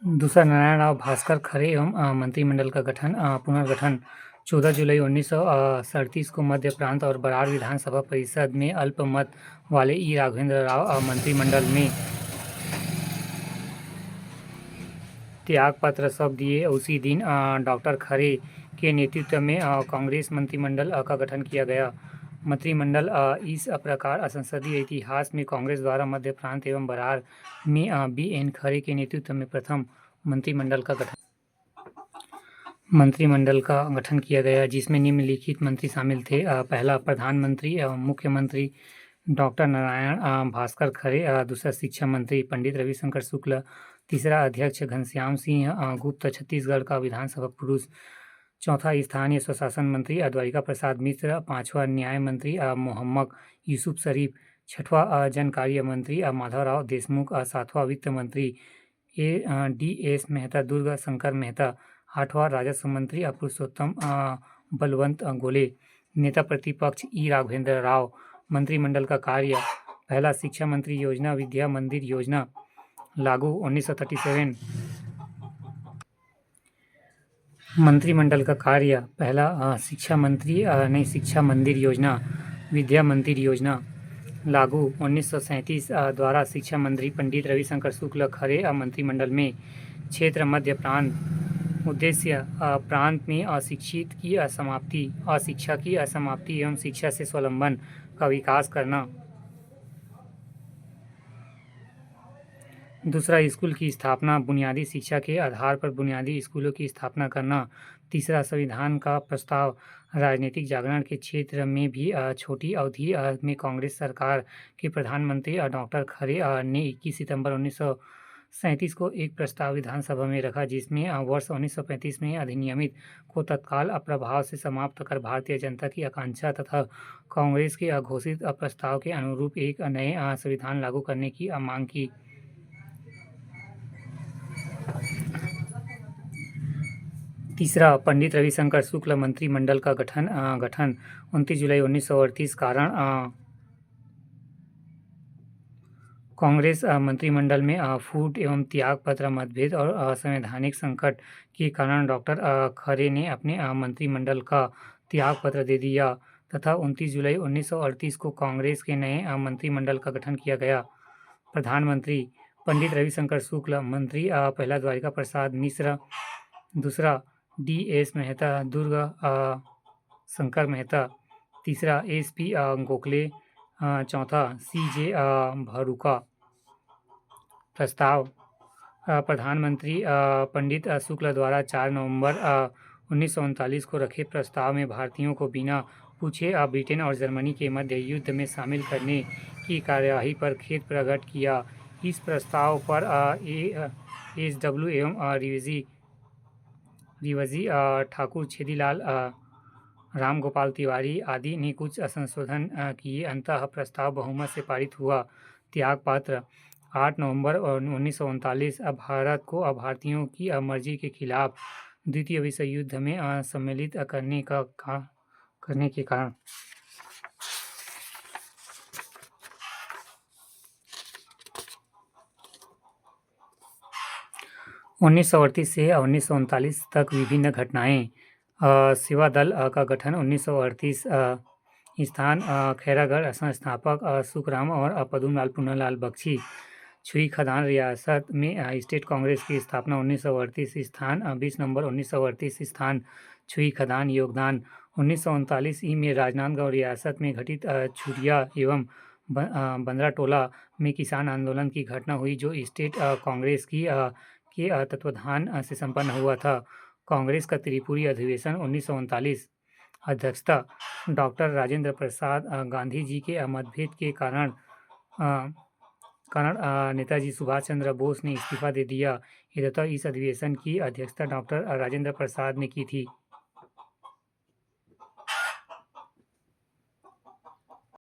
दूसरा, नारायण राव भास्कर खरे एवं मंत्रिमंडल का पुनर्गठन 14 जुलाई 1937 को मध्य प्रांत और बराड़ विधानसभा परिषद में अल्पमत वाले ई राघवेंद्र राव मंत्रिमंडल में त्यागपत्र सौंप दिए। उसी दिन डॉक्टर खरे के नेतृत्व में कांग्रेस मंत्रिमंडल का गठन किया गया। मंत्रिमंडल इस प्रकार संसदीय इतिहास में कांग्रेस द्वारा मध्य प्रांत एवं बराड़ में बी.एन. खरे के नेतृत्व में प्रथम मंत्रिमंडल का गठन किया गया, जिसमें निम्नलिखित मंत्री शामिल थे। पहला, प्रधानमंत्री एवं मुख्यमंत्री डॉक्टर नारायण भास्कर खरे। दूसरा, शिक्षा मंत्री पंडित रविशंकर शुक्ल। तीसरा, अध्यक्ष घनश्याम सिंह गुप्त छत्तीसगढ़ का विधानसभा पुरुष। चौथा, स्थानीय स्वशासन मंत्री द्वारिका प्रसाद मिश्र। पांचवा, न्याय मंत्री मोहम्मद यूसुफ शरीफ। छठवां, जन कार्य मंत्री माधवराव देशमुख। सातवां, वित्त मंत्री डी.एस. मेहता दुर्ग शंकर मेहता। आठवां, राजस्व मंत्री पुरुषोत्तम बलवंत गोले। नेता प्रतिपक्ष ई राघवेंद्र राव। मंत्रिमंडल का कार्य। पहला, शिक्षा मंत्री योजना विद्या मंदिर योजना लागू 1937। मंत्रिमंडल का कार्य। पहला, शिक्षा मंदिर योजना विद्या मंदिर योजना लागू 1937 द्वारा शिक्षा मंत्री पंडित रविशंकर शुक्ल खरे मंत्रिमंडल में। क्षेत्र मध्य प्रांत। उद्देश्य प्रांत में अशिक्षा की असमाप्ति एवं शिक्षा से स्वावलंबन का विकास करना। दूसरा, स्कूल की स्थापना, बुनियादी शिक्षा के आधार पर बुनियादी स्कूलों की स्थापना करना। तीसरा, संविधान का प्रस्ताव। राजनीतिक जागरण के क्षेत्र में भी छोटी अवधि में कांग्रेस सरकार के प्रधानमंत्री डॉक्टर खरे ने 21 सितंबर 1937 को एक प्रस्ताव विधानसभा में रखा, जिसमें वर्ष 1935 में अधिनियमित को तत्काल प्रभाव से समाप्त कर भारतीय जनता की आकांक्षा तथा कांग्रेस के घोषित प्रस्ताव के अनुरूप एक नए संविधान लागू करने की मांग की। तीसरा, पंडित रविशंकर शुक्ल मंत्रिमंडल का गठन 29 जुलाई 1938। कारण, कांग्रेस मंत्रिमंडल में फूट एवं त्यागपत्र मतभेद और असंवैधानिक संकट के कारण डॉक्टर खरे ने अपने मंत्रिमंडल का त्यागपत्र दे दिया तथा 29 जुलाई 1938 को कांग्रेस के नए मंत्रिमंडल का गठन किया गया। प्रधानमंत्री पंडित रविशंकर शुक्ल। मंत्री पहला, द्वारिका प्रसाद मिश्र। दूसरा, डी.एस. मेहता दुर्ग शंकर मेहता। तीसरा, एस.पी. गोखले। चौथा, सी.जे. भरूका। प्रस्ताव। प्रधानमंत्री पंडित शुक्ल द्वारा 4 नवंबर 1939 को रखे प्रस्ताव में भारतीयों को बिना पूछे ब्रिटेन और जर्मनी के मध्य युद्ध में शामिल करने की कार्यवाही पर खेद प्रकट किया। इस प्रस्ताव पर एस.डब्ल्यू. एवं रिवजी ठाकुर, छेदीलाल, रामगोपाल तिवारी आदि ने कुछ संशोधन किए। अंततः प्रस्ताव बहुमत से पारित हुआ। त्यागपत्र। 8 नवंबर 1939 भारत को भारतीयों की मर्जी के खिलाफ द्वितीय विश्व युद्ध में सम्मिलित करने के कारण 1938 से 1939 तक विभिन्न घटनाएं। सेवा दल का गठन 1938। स्थान खैरागढ़। संस्थापक सुखराम और पदुमलाल पुन्नालाल बख्शी। छुई खदान रियासत में स्टेट कांग्रेस की स्थापना 1938। स्थान 20 नवंबर 1938। स्थान छुई खदान। योगदान 1939 में राजनांदगांव रियासत में घटित छुरिया एवं बंदराटोला में किसान आंदोलन की घटना हुई, जो स्टेट कांग्रेस के तत्वाधान से संपन्न हुआ था। कांग्रेस का त्रिपुरी अधिवेशन 1939। अध्यक्षता डॉक्टर राजेंद्र प्रसाद। गांधी जी के मतभेद के कारण नेताजी सुभाष चंद्र बोस ने इस्तीफा दे दिया। यद्यपि इस अधिवेशन की अध्यक्षता डॉक्टर राजेंद्र प्रसाद ने की थी।